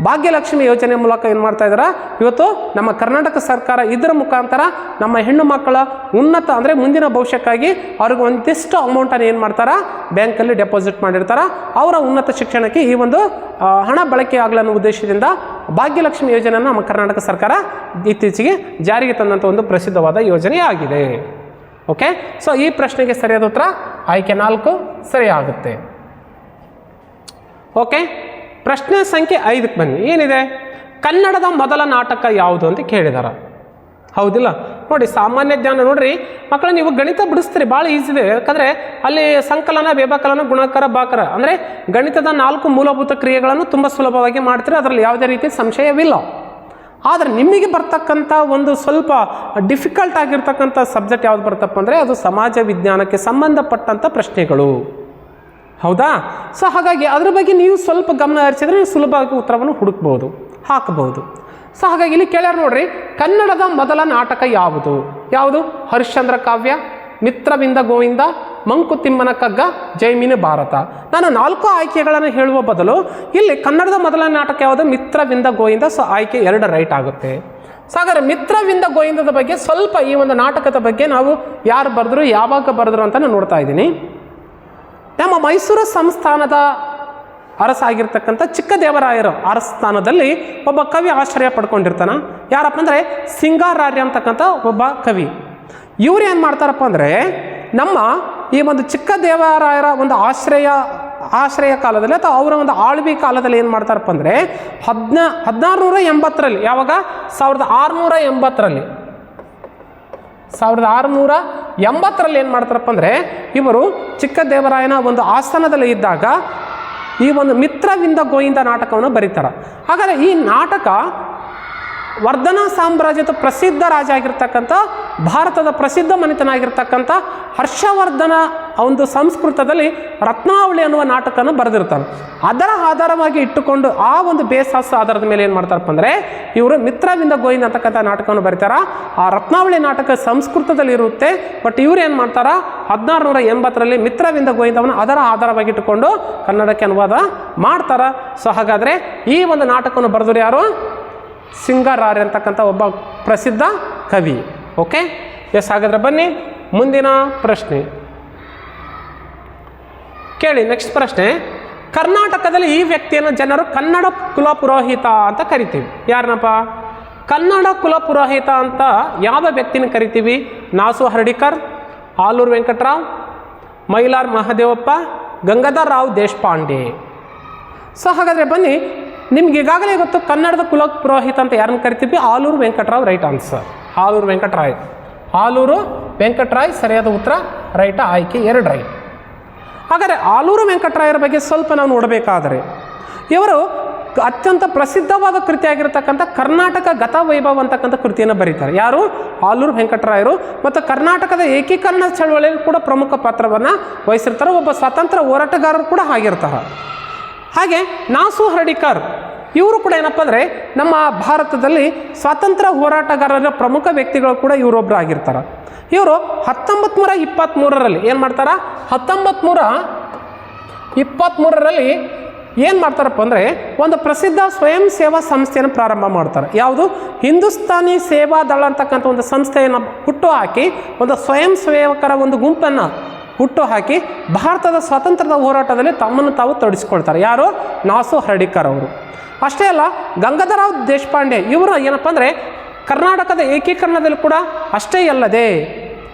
ಭಾಗ್ಯಲಕ್ಷ್ಮಿ ಯೋಜನೆ ಮೂಲಕ ಏನು ಮಾಡ್ತಾ ಇದ್ದಾರೆ? ಇವತ್ತು ನಮ್ಮ ಕರ್ನಾಟಕ ಸರ್ಕಾರ ಇದರ ಮುಖಾಂತರ ನಮ್ಮ ಹೆಣ್ಣು ಮಕ್ಕಳ ಉನ್ನತ ಅಂದರೆ ಮುಂದಿನ ಭವಿಷ್ಯಕ್ಕಾಗಿ ಅವ್ರಿಗೆ ಒಂದಿಷ್ಟು ಅಮೌಂಟನ್ನು ಏನು ಮಾಡ್ತಾರೆ? ಬ್ಯಾಂಕಲ್ಲಿ ಡೆಪಾಸಿಟ್ ಮಾಡಿರ್ತಾರೆ. ಅವರ ಉನ್ನತ ಶಿಕ್ಷಣಕ್ಕೆ ಈ ಒಂದು ಹಣ ಬಳಕೆ ಆಗಲಿ ಅನ್ನೋ ಉದ್ದೇಶದಿಂದ ಭಾಗ್ಯಲಕ್ಷ್ಮಿ ಯೋಜನೆಯನ್ನು ನಮ್ಮ ಕರ್ನಾಟಕ ಸರ್ಕಾರ ಇತ್ತೀಚೆಗೆ ಜಾರಿಗೆ ತಂದಂಥ ಒಂದು ಪ್ರಸಿದ್ಧವಾದ ಯೋಜನೆ ಆಗಿದೆ. ಓಕೆ, ಸೊ ಈ ಪ್ರಶ್ನೆಗೆ ಸರಿಯಾದ ಉತ್ತರ ಆಯ್ಕೆ 4 ಸರಿಯಾಗುತ್ತೆ. ಓಕೆ, ಪ್ರಶ್ನೆ ಸಂಖ್ಯೆ 5ಕ್ಕೆ ಬನ್ನಿ. ಏನಿದೆ? ಕನ್ನಡದ ಮೊದಲ ನಾಟಕ ಯಾವುದು ಅಂತ ಕೇಳಿದಾರೆ. ಹೌದಿಲ್ಲ? ನೋಡಿ, ಸಾಮಾನ್ಯ ಜ್ಞಾನ ನೋಡ್ರಿ ಮಕ್ಕಳು, ನೀವು ಗಣಿತ ಬಿಡಿಸ್ತೀರಿ, ಭಾಳ ಈಸಿ ಇದೆ. ಯಾಕಂದರೆ ಅಲ್ಲಿ ಸಂಕಲನ, ವ್ಯವಕಲನ, ಗುಣಾಕಾರ, ಬಾಕರ ಅಂದರೆ ಗಣಿತದ 4 ಮೂಲಭೂತ ಕ್ರಿಯೆಗಳನ್ನು ತುಂಬ ಸುಲಭವಾಗಿ ಮಾಡ್ತೀರಿ. ಅದರಲ್ಲಿ ಯಾವುದೇ ರೀತಿ ಸಂಶಯವಿಲ್ಲ. ಆದರೆ ನಿಮಗೆ ಬರ್ತಕ್ಕಂಥ ಒಂದು ಸ್ವಲ್ಪ ಡಿಫಿಕಲ್ಟ್ ಆಗಿರ್ತಕ್ಕಂಥ ಸಬ್ಜೆಕ್ಟ್ ಯಾವುದು ಬರ್ತಪ್ಪ ಅಂದರೆ ಅದು ಸಮಾಜ ವಿಜ್ಞಾನಕ್ಕೆ ಸಂಬಂಧಪಟ್ಟಂಥ ಪ್ರಶ್ನೆಗಳು. ಹೌದಾ? ಸೊ ಹಾಗಾಗಿ ಅದ್ರ ಬಗ್ಗೆ ನೀವು ಸ್ವಲ್ಪ ಗಮನ ಹರಿಸಿದ್ರೆ ನೀವು ಸುಲಭವಾಗಿ ಉತ್ತರವನ್ನು ಹುಡುಕ್ಬೋದು, ಹಾಕಬಹುದು. ಸೊ ಹಾಗಾಗಿ ಇಲ್ಲಿ ಕೇಳ್ಯಾರ ನೋಡ್ರಿ, ಕನ್ನಡದ ಮೊದಲ ನಾಟಕ ಯಾವುದು? ಯಾವುದು? ಹರಿಶ್ಚಂದ್ರ ಕಾವ್ಯ, ಮಿತ್ರವಿಂದ ಗೋವಿಂದ, ಮಂಕುತಿಮ್ಮನ ಕಗ್ಗ, ಜೈಮಿನಿ ಭಾರತ. ನಾನು 4 ಆಯ್ಕೆಗಳನ್ನು ಹೇಳುವ ಬದಲು ಇಲ್ಲಿ ಕನ್ನಡದ ಮೊದಲ ನಾಟಕ ಯಾವುದು? ಮಿತ್ರವಿಂದ ಗೋವಿಂದ. ಸೊ ಆಯ್ಕೆ 2 ರೈಟ್ ಆಗುತ್ತೆ. ಸೊ ಹಾಗಾದ್ರೆ ಮಿತ್ರವಿಂದ ಗೋವಿಂದದ ಬಗ್ಗೆ ಸ್ವಲ್ಪ, ಈ ಒಂದು ನಾಟಕದ ಬಗ್ಗೆ ನಾವು ಯಾರು ಬರೆದ್ರು, ಯಾವಾಗ ಬರೆದ್ರು ಅಂತ ನಾನು ನೋಡ್ತಾ ಇದ್ದೀನಿ. ನಮ್ಮ ಮೈಸೂರು ಸಂಸ್ಥಾನದ ಅರಸ ಆಗಿರ್ತಕ್ಕಂಥ ಚಿಕ್ಕದೇವರಾಯರ ಅರಸ್ಥಾನದಲ್ಲಿ ಒಬ್ಬ ಕವಿ ಆಶ್ರಯ ಪಡ್ಕೊಂಡಿರ್ತಾನೆ. ಯಾರಪ್ಪ ಅಂದರೆ ಸಿಂಗಾರಾರ್ಯ ಅಂತಕ್ಕಂಥ ಒಬ್ಬ ಕವಿ. ಇವ್ರು ಏನು ಮಾಡ್ತಾರಪ್ಪ ಅಂದರೆ ನಮ್ಮ ಈ ಒಂದು ಚಿಕ್ಕದೇವರಾಯರ ಒಂದು ಆಶ್ರಯ ಕಾಲದಲ್ಲಿ ಅಥವಾ ಅವರ ಒಂದು ಆಳ್ವಿ ಕಾಲದಲ್ಲಿ ಏನು ಮಾಡ್ತಾರಪ್ಪ ಅಂದರೆ 1680ರಲ್ಲಿ, ಯಾವಾಗ 1680ರಲ್ಲಿ ಏನು ಮಾಡ್ತಾರಪ್ಪ ಅಂದರೆ ಇವರು ಚಿಕ್ಕದೇವರಾಯನ ಒಂದು ಆಸ್ಥಾನದಲ್ಲಿ ಇದ್ದಾಗ ಈ ಒಂದು ಮಿತ್ರವಿಂದ ಗೋವಿಂದ ನಾಟಕವನ್ನು ಬರೀತಾರೆ. ಹಾಗಾದರೆ ಈ ನಾಟಕ ವರ್ಧನ ಸಾಮ್ರಾಜ್ಯದ ಪ್ರಸಿದ್ಧ ರಾಜ ಆಗಿರ್ತಕ್ಕಂಥ ಭಾರತದ ಪ್ರಸಿದ್ಧ ಮನೆತನ ಆಗಿರ್ತಕ್ಕಂಥ ಹರ್ಷವರ್ಧನ ಒಂದು ಸಂಸ್ಕೃತದಲ್ಲಿ ರತ್ನಾವಳಿ ಅನ್ನುವ ನಾಟಕನ ಬರೆದಿರ್ತಾರೆ. ಅದರ ಆಧಾರವಾಗಿ ಇಟ್ಟುಕೊಂಡು ಆ ಒಂದು ಬೇಸಾಸ ಆಧಾರದ ಮೇಲೆ ಏನು ಮಾಡ್ತಾರಪ್ಪ ಅಂದರೆ ಇವರು ಮಿತ್ರವಿಂದ ಗೋವಿಂದ ಅಂತಕ್ಕಂಥ ನಾಟಕವನ್ನು ಬರೀತಾರ. ಆ ರತ್ನಾವಳಿ ನಾಟಕ ಸಂಸ್ಕೃತದಲ್ಲಿ ಇರುತ್ತೆ. ಬಟ್ ಇವ್ರು ಏನು ಮಾಡ್ತಾರ 1680ರಲ್ಲಿ ಮಿತ್ರವಿಂದ ಗೋವಿಂದವನ್ನು ಅದರ ಆಧಾರವಾಗಿ ಇಟ್ಟುಕೊಂಡು ಕನ್ನಡಕ್ಕೆ ಅನುವಾದ ಮಾಡ್ತಾರ. ಸೊ ಹಾಗಾದರೆ ಈ ಒಂದು ನಾಟಕವನ್ನು ಬರೆದ್ರು ಯಾರು? ಸಿಂಗಾರಾರ್ಯ ಅಂತಕ್ಕಂಥ ಒಬ್ಬ ಪ್ರಸಿದ್ಧ ಕವಿ. Okay, yes. ಹಾಗಾದರೆ ಬನ್ನಿ ಮುಂದಿನ ಪ್ರಶ್ನೆ ಕೇಳಿ. ನೆಕ್ಸ್ಟ್ ಪ್ರಶ್ನೆ, ಕರ್ನಾಟಕದಲ್ಲಿ ಈ ವ್ಯಕ್ತಿಯನ್ನು ಜನರು ಕನ್ನಡ ಕುಲಪುರೋಹಿತ ಅಂತ ಕರಿತೀವಿ. ಯಾರನ್ನಪ್ಪ? ಕನ್ನಡ ಕುಲಪುರೋಹಿತ ಅಂತ ಯಾವ ವ್ಯಕ್ತಿನ ಕರಿತೀವಿ? ನಾಸು ಹರ್ಡಿಕರ್, ಆಲೂರು ವೆಂಕಟರಾವ್, ಮೈಲಾರ್ ಮಹದೇವಪ್ಪ, ಗಂಗಾಧರ್ ರಾವ್ ದೇಶಪಾಂಡೆ. ಸೊ ಹಾಗಾದರೆ ಬನ್ನಿ, ನಿಮ್ಗೆ ಈಗಾಗಲೇ ಗೊತ್ತು ಕನ್ನಡದ ಕುಲಪುರೋಹಿತ ಅಂತ ಯಾರನ್ನು ಕರಿತೀವಿ? ಆಲೂರು ವೆಂಕಟರಾವ್. ರೈಟ್ ಆನ್ಸರ್ ಆಲೂರು ವೆಂಕಟರಾಯ್ ಸರಿಯಾದ ಉತ್ತರ. ರೈಟ್ ಆಯ್ಕೆ 2 ರೈಟ್. ಹಾಗಾದರೆ ಆಲೂರು ವೆಂಕಟರಾಯರ ಬಗ್ಗೆ ಸ್ವಲ್ಪ ನಾವು ನೋಡಬೇಕಾದರೆ ಇವರು ಅತ್ಯಂತ ಪ್ರಸಿದ್ಧವಾದ ಕೃತಿಯಾಗಿರ್ತಕ್ಕಂಥ ಕರ್ನಾಟಕ ಗತವೈಭವ ಅಂತಕ್ಕಂಥ ಕೃತಿಯನ್ನು ಬರೀತಾರೆ. ಯಾರು? ಆಲೂರು ವೆಂಕಟರಾಯರು. ಮತ್ತು ಕರ್ನಾಟಕದ ಏಕೀಕರಣ ಚಳವಳಿಯಲ್ಲಿ ಕೂಡ ಪ್ರಮುಖ ಪಾತ್ರವನ್ನು ವಹಿಸಿರ್ತಾರೆ. ಒಬ್ಬ ಸ್ವಾತಂತ್ರ್ಯ ಹೋರಾಟಗಾರರು ಕೂಡ ಆಗಿರ್ತಾರೆ. ಹಾಗೆ ನಾಸು ಹರ್ಡಿಕರ್ ಇವರು ಕೂಡ ಏನಪ್ಪ ಅಂದರೆ ನಮ್ಮ ಭಾರತದಲ್ಲಿ ಸ್ವಾತಂತ್ರ್ಯ ಹೋರಾಟಗಾರರ ಪ್ರಮುಖ ವ್ಯಕ್ತಿಗಳು ಕೂಡ ಇವರೊಬ್ಬರು ಆಗಿರ್ತಾರೆ. ಇವರು 1923ರಲ್ಲಿ ಏನು ಮಾಡ್ತಾರೆ? 1923ರಲ್ಲಿ ಏನು ಮಾಡ್ತಾರಪ್ಪ ಅಂದರೆ ಒಂದು ಪ್ರಸಿದ್ಧ ಸ್ವಯಂ ಸೇವಾ ಸಂಸ್ಥೆಯನ್ನು ಪ್ರಾರಂಭ ಮಾಡ್ತಾರೆ. ಯಾವುದು? ಹಿಂದೂಸ್ತಾನಿ ಸೇವಾ ದಳ ಅಂತಕ್ಕಂಥ ಒಂದು ಸಂಸ್ಥೆಯನ್ನು ಹುಟ್ಟುಹಾಕಿ ಒಂದು ಸ್ವಯಂ ಸೇವಕರ ಒಂದು ಗುಂಪನ್ನು ಹುಟ್ಟುಹಾಕಿ ಭಾರತದ ಸ್ವಾತಂತ್ರ್ಯದ ಹೋರಾಟದಲ್ಲಿ ತಮ್ಮನ್ನು ತಾವು ತೊಡಗಿಸ್ಕೊಳ್ತಾರೆ. ಯಾರು? ನಾಸು ಹರ್ಡಿಕರ್ ಅವರು. ಅಷ್ಟೇ ಅಲ್ಲ, ಗಂಗಾಧರರಾವ್ ದೇಶಪಾಂಡೆ ಇವರು ಏನಪ್ಪ ಅಂದರೆ ಕರ್ನಾಟಕದ ಏಕೀಕರಣದಲ್ಲಿ ಕೂಡ ಅಷ್ಟೇ ಅಲ್ಲದೆ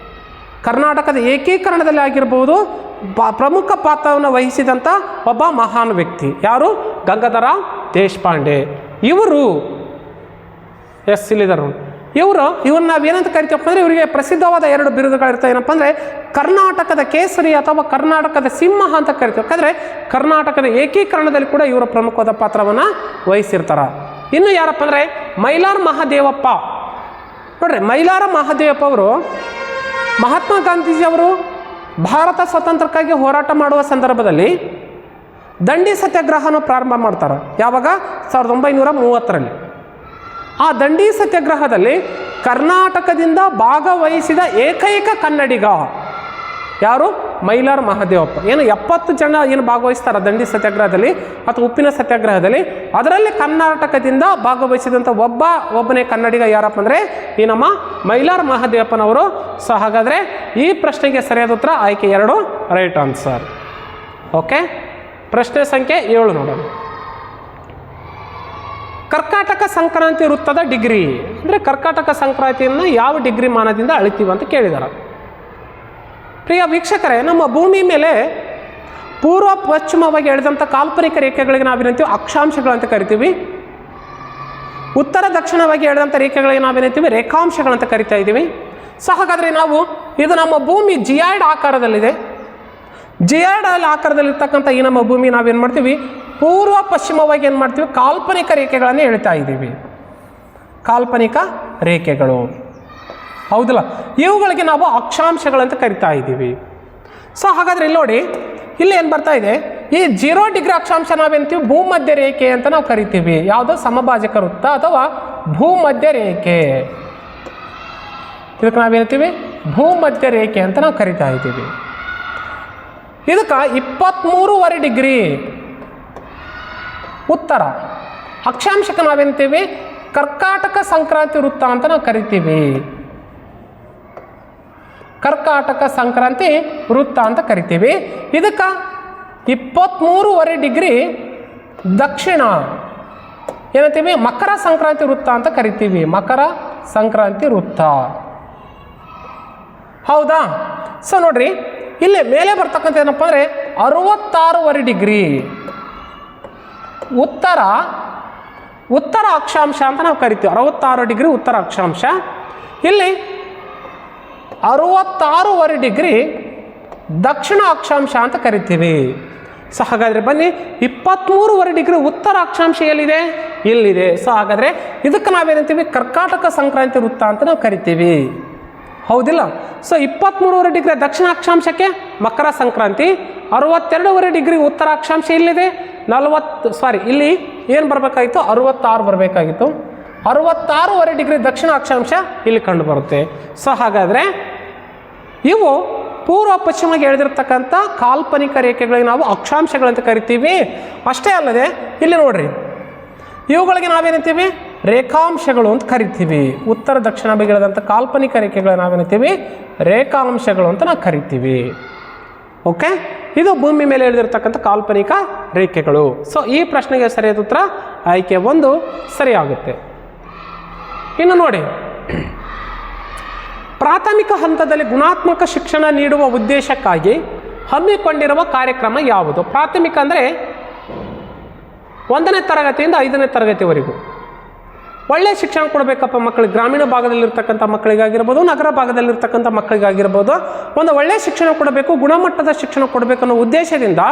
ಕರ್ನಾಟಕದ ಏಕೀಕರಣದಲ್ಲಿ ಆಗಿರ್ಬೋದು ಪ್ರಮುಖ ಪಾತ್ರವನ್ನು ವಹಿಸಿದಂಥ ಒಬ್ಬ ಮಹಾನ್ ವ್ಯಕ್ತಿ. ಯಾರು? ಗಂಗಾಧರರಾವ್ ದೇಶಪಾಂಡೆ ಇವರು. ಎಸ್, ಇಲ್ಲಿದರು ಇವ್ರನ್ನ ನಾವೇನಂತ ಕರಿತೀವಪ್ಪ ಅಂದರೆ ಇವರಿಗೆ ಪ್ರಸಿದ್ಧವಾದ 2 ಬಿರುದುಗಳಿರ್ತವೆ. ಏನಪ್ಪ ಅಂದರೆ ಕರ್ನಾಟಕದ ಕೇಸರಿ ಅಥವಾ ಕರ್ನಾಟಕದ ಸಿಂಹ ಅಂತ ಕರಿತೀವಿ. ಯಾಕಂದರೆ ಕರ್ನಾಟಕದ ಏಕೀಕರಣದಲ್ಲಿ ಕೂಡ ಇವರ ಪ್ರಮುಖವಾದ ಪಾತ್ರವನ್ನು ವಹಿಸಿರ್ತಾರೆ. ಇನ್ನು ಯಾರಪ್ಪ ಅಂದರೆ ಮೈಲಾರ್ ಮಹದೇವಪ್ಪ. ನೋಡ್ರಿ, ಮೈಲಾರ ಮಹದೇವಪ್ಪ ಅವರು ಮಹಾತ್ಮ ಗಾಂಧೀಜಿಯವರು ಭಾರತ ಸ್ವಾತಂತ್ರ್ಯಕ್ಕಾಗಿ ಹೋರಾಟ ಮಾಡುವ ಸಂದರ್ಭದಲ್ಲಿ ದಂಡಿ ಸತ್ಯಾಗ್ರಹನ ಪ್ರಾರಂಭ ಮಾಡ್ತಾರೆ. ಯಾವಾಗ? 1930ರಲ್ಲಿ. ಆ ದಂಡಿ ಸತ್ಯಾಗ್ರಹದಲ್ಲಿ ಕರ್ನಾಟಕದಿಂದ ಭಾಗವಹಿಸಿದ ಏಕೈಕ ಕನ್ನಡಿಗ ಯಾರು? ಮೈಲಾರ್ ಮಹದೇವಪ್ಪ. ಏನು 70 ಜನ ಏನು ಭಾಗವಹಿಸ್ತಾರೆ ದಂಡಿ ಸತ್ಯಾಗ್ರಹದಲ್ಲಿ ಅಥವಾ ಉಪ್ಪಿನ ಸತ್ಯಾಗ್ರಹದಲ್ಲಿ, ಅದರಲ್ಲಿ ಕರ್ನಾಟಕದಿಂದ ಭಾಗವಹಿಸಿದಂಥ ಒಬ್ಬನೇ ಕನ್ನಡಿಗ ಯಾರಪ್ಪ ಅಂದರೆ ಈ ನಮ್ಮ ಮೈಲಾರ್ ಮಹದೇವಪ್ಪನವರು. ಸೊ ಹಾಗಾದರೆ ಈ ಪ್ರಶ್ನೆಗೆ ಸರಿಯಾದ ಉತ್ತರ ಆಯ್ಕೆ 2 ರೈಟ್ ಆನ್ಸರ್. ಓಕೆ, ಪ್ರಶ್ನೆ ಸಂಖ್ಯೆ 7 ನೋಡೋಣ. ಕರ್ಕಾಟಕ ಸಂಕ್ರಾಂತಿ ವೃತ್ತದ ಡಿಗ್ರಿ ಅಂದರೆ ಕರ್ಕಾಟಕ ಸಂಕ್ರಾಂತಿಯನ್ನು ಯಾವ ಡಿಗ್ರಿ ಮಾನದಿಂದ ಅಳಿತೀವಿ ಅಂತ ಕೇಳಿದ್ದಾರೆ. ಪ್ರಿಯ ವೀಕ್ಷಕರೇ, ನಮ್ಮ ಭೂಮಿ ಮೇಲೆ ಪೂರ್ವ ಪಶ್ಚಿಮವಾಗಿ ಎಳೆದಂಥ ಕಾಲ್ಪನಿಕ ರೇಖೆಗಳಿಗೆ ನಾವೇನಂತೀವಿ? ಅಕ್ಷಾಂಶಗಳಂತ ಕರಿತೀವಿ. ಉತ್ತರ ದಕ್ಷಿಣವಾಗಿ ಎಳೆದಂಥ ರೇಖೆಗಳಿಗೆ ನಾವೇನಂತೀವಿ? ರೇಖಾಂಶಗಳಂತ ಕರಿತಾ ಇದ್ದೀವಿ. ಸೊ ಹಾಗಾದರೆ ಇದು ನಮ್ಮ ಭೂಮಿ ಜಿಯಾಯ್ಡ್ ಆಕಾರದಲ್ಲಿದೆ. ಜಿಯಾಯ್ಡ್ ಆಕಾರದಲ್ಲಿರ್ತಕ್ಕಂಥ ಈ ನಮ್ಮ ಭೂಮಿ ನಾವೇನು ಮಾಡ್ತೀವಿ? ಪೂರ್ವ ಪಶ್ಚಿಮವಾಗಿ ಏನು ಮಾಡ್ತೀವಿ? ಕಾಲ್ಪನಿಕ ರೇಖೆಗಳನ್ನು ಎಳಿತಾ ಇದ್ದೀವಿ. ಕಾಲ್ಪನಿಕ ರೇಖೆಗಳು, ಹೌದಲ್ಲ? ಇವುಗಳಿಗೆ ನಾವು ಅಕ್ಷಾಂಶಗಳಂತ ಕರಿತಾ ಇದ್ದೀವಿ. ಸೊ ಹಾಗಾದರೆ ಇಲ್ಲಿ ನೋಡಿ, ಇಲ್ಲಿ ಏನು ಬರ್ತಾ ಇದೆ? ಈ 0 ಡಿಗ್ರಿ ಅಕ್ಷಾಂಶ ನಾವೇಂತೀವಿ? ಭೂಮಧ್ಯ ರೇಖೆ ಅಂತ ನಾವು ಕರಿತೀವಿ. ಯಾವುದು? ಸಮಭಾಜಕ ವೃತ್ತ ಅಥವಾ ಭೂಮಧ್ಯ ರೇಖೆ. ಇದಕ್ಕೆ ನಾವೇನ್ತೀವಿ? ಭೂಮಧ್ಯ ರೇಖೆ ಅಂತ ನಾವು ಕರಿತಾ ಇದ್ದೀವಿ. ಇದಕ್ಕೆ 23.5 ಡಿಗ್ರಿ ಉತ್ತರ ಅಕ್ಷಾಂಶಕ್ಕೆ ನಾವೇಂತೀವಿ? ಕರ್ಕಾಟಕ ಸಂಕ್ರಾಂತಿ ವೃತ್ತ ಅಂತ ನಾವು ಕರಿತೀವಿ. ಕರ್ಕಾಟಕ ಸಂಕ್ರಾಂತಿ ವೃತ್ತ ಅಂತ ಕರಿತೀವಿ. ಇದಕ್ಕೆ 23.5 ಡಿಗ್ರಿ ದಕ್ಷಿಣ ಏನಂತೀವಿ ಮಕರ ಸಂಕ್ರಾಂತಿ ವೃತ್ತ ಅಂತ ಕರಿತೀವಿ, ಮಕರ ಸಂಕ್ರಾಂತಿ ವೃತ್ತ. ಹೌದಾ? ಸೊ ನೋಡ್ರಿ, ಇಲ್ಲಿ ಮೇಲೆ ಬರ್ತಕ್ಕಂಥ ಏನಪ್ಪ ಅಂದರೆ 66.5 ಡಿಗ್ರಿ ಉತ್ತರ ಅಕ್ಷಾಂಶ ಅಂತ ನಾವು ಕರಿತೀವಿ. 66 ಡಿಗ್ರಿ ಉತ್ತರ ಅಕ್ಷಾಂಶ. ಇಲ್ಲಿ 66.5 ಡಿಗ್ರಿ ದಕ್ಷಿಣ ಅಕ್ಷಾಂಶ ಅಂತ ಕರಿತೀವಿ. ಸೊ ಹಾಗಾದರೆ ಬನ್ನಿ, 23.5 ಡಿಗ್ರಿ ಉತ್ತರ ಅಕ್ಷಾಂಶ ಎಲ್ಲಿದೆ? ಇಲ್ಲಿದೆ. ಸೊ ಹಾಗಾದರೆ ಇದಕ್ಕೆ ನಾವೇನಂತೀವಿ? ಕರ್ಕಾಟಕ ಸಂಕ್ರಾಂತಿ ವೃತ್ತ ಅಂತ ನಾವು ಕರಿತೀವಿ. ಹೌದಿಲ್ಲ? ಸೊ 23.5 ಡಿಗ್ರಿ ದಕ್ಷಿಣ ಅಕ್ಷಾಂಶಕ್ಕೆ ಮಕರ ಸಂಕ್ರಾಂತಿ, 62.5 ಡಿಗ್ರಿ ಉತ್ತರ ಅಕ್ಷಾಂಶ ಇಲ್ಲಿದೆ. ಇಲ್ಲಿ ಏನು ಬರಬೇಕಾಗಿತ್ತು? 66 ಬರಬೇಕಾಗಿತ್ತು. 66.5 ಡಿಗ್ರಿ ದಕ್ಷಿಣ ಅಕ್ಷಾಂಶ ಇಲ್ಲಿ ಕಂಡು ಬರುತ್ತೆ. ಸೊ ಹಾಗಾದರೆ ಇವು ಪೂರ್ವ ಪಶ್ಚಿಮಕ್ಕೆ ಎಳೆದಿರ್ತಕ್ಕಂಥ ಕಾಲ್ಪನಿಕ ರೇಖೆಗಳಿಗೆ ನಾವು ಅಕ್ಷಾಂಶಗಳಂತ ಕರಿತೀವಿ. ಅಷ್ಟೇ ಅಲ್ಲದೆ ಇಲ್ಲಿ ನೋಡ್ರಿ, ಇವುಗಳಿಗೆ ನಾವೇನಂತೀವಿ? ರೇಖಾಂಶಗಳು ಅಂತ ಕರಿತೀವಿ. ಉತ್ತರ ದಕ್ಷಿಣ ಬಗೆಳದಂಥ ಕಾಲ್ಪನಿಕ ರೇಖೆಗಳನ್ನ ನಾವೇನಂತೀವಿ? ರೇಖಾಂಶಗಳು ಅಂತ ನಾವು ಕರಿತೀವಿ. ಓಕೆ, ಇದು ಭೂಮಿ ಮೇಲೆ ಎಳೆದಿರ್ತಕ್ಕಂಥ ಕಾಲ್ಪನಿಕ ರೇಖೆಗಳು. ಸೊ ಈ ಪ್ರಶ್ನೆಗೆ ಸರಿಯಾದ ಉತ್ತರ ಆಯ್ಕೆ 1 ಸರಿಯಾಗುತ್ತೆ. ಇನ್ನು ನೋಡಿ, ಪ್ರಾಥಮಿಕ ಹಂತದಲ್ಲಿ ಗುಣಾತ್ಮಕ ಶಿಕ್ಷಣ ನೀಡುವ ಉದ್ದೇಶಕ್ಕಾಗಿ ಹಮ್ಮಿಕೊಂಡಿರುವ ಕಾರ್ಯಕ್ರಮ ಯಾವುದು? ಪ್ರಾಥಮಿಕ ಅಂದರೆ 1ನೇ ತರಗತಿಯಿಂದ 5ನೇ ತರಗತಿವರೆಗೂ ಒಳ್ಳೆಯ ಶಿಕ್ಷಣ ಕೊಡಬೇಕಪ್ಪ ಮಕ್ಕಳಿಗೆ. ಗ್ರಾಮೀಣ ಭಾಗದಲ್ಲಿರ್ತಕ್ಕಂಥ ಮಕ್ಕಳಿಗಾಗಿರ್ಬೋದು, ನಗರ ಭಾಗದಲ್ಲಿರ್ತಕ್ಕಂಥ ಮಕ್ಕಳಿಗಾಗಿರ್ಬೋದು, ಒಂದು ಒಳ್ಳೆಯ ಶಿಕ್ಷಣ ಕೊಡಬೇಕು, ಗುಣಮಟ್ಟದ ಶಿಕ್ಷಣ ಕೊಡಬೇಕು ಅನ್ನೋ ಉದ್ದೇಶದಿಂದ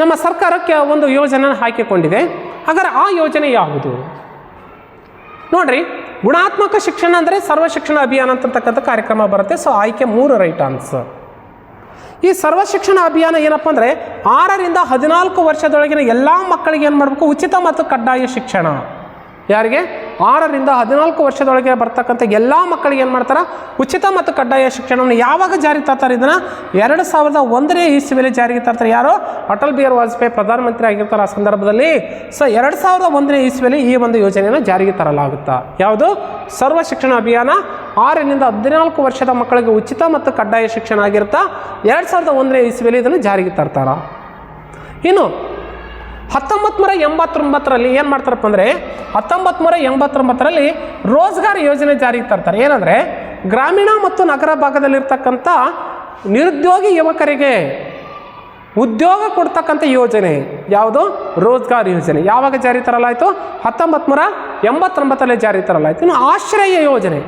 ನಮ್ಮ ಸರ್ಕಾರಕ್ಕೆ ಒಂದು ಯೋಜನೆ ಹಾಕಿಕೊಂಡಿದೆ. ಹಾಗಾದರೆ ಆ ಯೋಜನೆ ಯಾವುದು? ನೋಡ್ರಿ, ಗುಣಾತ್ಮಕ ಶಿಕ್ಷಣ ಅಂದರೆ ಸರ್ವ ಶಿಕ್ಷಣ ಅಭಿಯಾನ ಅಂತಕ್ಕಂಥ ಕಾರ್ಯಕ್ರಮ ಬರುತ್ತೆ. ಸೊ ಆಯ್ಕೆ 3 ರೈಟ್ ಆನ್ಸರ್. ಈ ಸರ್ವ ಶಿಕ್ಷಣ ಅಭಿಯಾನ ಏನಪ್ಪ ಅಂದರೆ 6ರಿಂದ 14 ವರ್ಷದೊಳಗಿನ ಎಲ್ಲ ಮಕ್ಕಳಿಗೆ ಏನು ಮಾಡಬೇಕು? ಉಚಿತ ಮತ್ತು ಕಡ್ಡಾಯ ಶಿಕ್ಷಣ. ಯಾರಿಗೆ? 6ರಿಂದ 14 ವರ್ಷದೊಳಗೆ ಬರ್ತಕ್ಕಂಥ ಎಲ್ಲ ಮಕ್ಕಳಿಗೆ ಏನು ಮಾಡ್ತಾರೆ? ಉಚಿತ ಮತ್ತು ಕಡ್ಡಾಯ ಶಿಕ್ಷಣವನ್ನು ಯಾವಾಗ ಜಾರಿಗೆ ತರ್ತಾರೆ? ಇದನ್ನು 2001ನೇ ಇಸ್ವಿಯಲ್ಲಿ ಜಾರಿಗೆ ತರ್ತಾರೆ. ಯಾರು? ಅಟಲ್ ಬಿಹಾರಿ ವಾಜಪೇಯಿ ಪ್ರಧಾನಮಂತ್ರಿ ಆಗಿರ್ತಾರೆ ಆ ಸಂದರ್ಭದಲ್ಲಿ. ಸೊ 2001ನೇ ಇಸ್ವಿಯಲ್ಲಿ ಈ ಒಂದು ಯೋಜನೆಯನ್ನು ಜಾರಿಗೆ ತರಲಾಗುತ್ತಾ. ಯಾವುದು? ಸರ್ವ ಶಿಕ್ಷಣ ಅಭಿಯಾನ. 6ರಿಂದ 14 ವರ್ಷದ ಮಕ್ಕಳಿಗೆ ಉಚಿತ ಮತ್ತು ಕಡ್ಡಾಯ ಶಿಕ್ಷಣ ಆಗಿರ್ತಾ 2001ನೇ ಇಸ್ವಿಯಲ್ಲಿ ಇದನ್ನು ಜಾರಿಗೆ ತರ್ತಾರ. ಇನ್ನು 1989ರಲ್ಲಿ ಏನು ಮಾಡ್ತಾರಪ್ಪ ಅಂದರೆ 1989ರಲ್ಲಿ ರೋಜ್ಗಾರ್ ಯೋಜನೆ ಜಾರಿಗೆ ತರ್ತಾರೆ. ಏನಂದರೆ ಗ್ರಾಮೀಣ ಮತ್ತು ನಗರ ಭಾಗದಲ್ಲಿರ್ತಕ್ಕಂಥ ನಿರುದ್ಯೋಗಿ ಯುವಕರಿಗೆ ಉದ್ಯೋಗ ಕೊಡ್ತಕ್ಕಂಥ ಯೋಜನೆ ಯಾವುದು? ರೋಜ್ಗಾರ್ ಯೋಜನೆ. ಯಾವಾಗ ಜಾರಿ ತರಲಾಯಿತು? 1989ರಲ್ಲಿ ಜಾರಿ ತರಲಾಯಿತು. ಇನ್ನು ಆಶ್ರಯ ಯೋಜನೆ,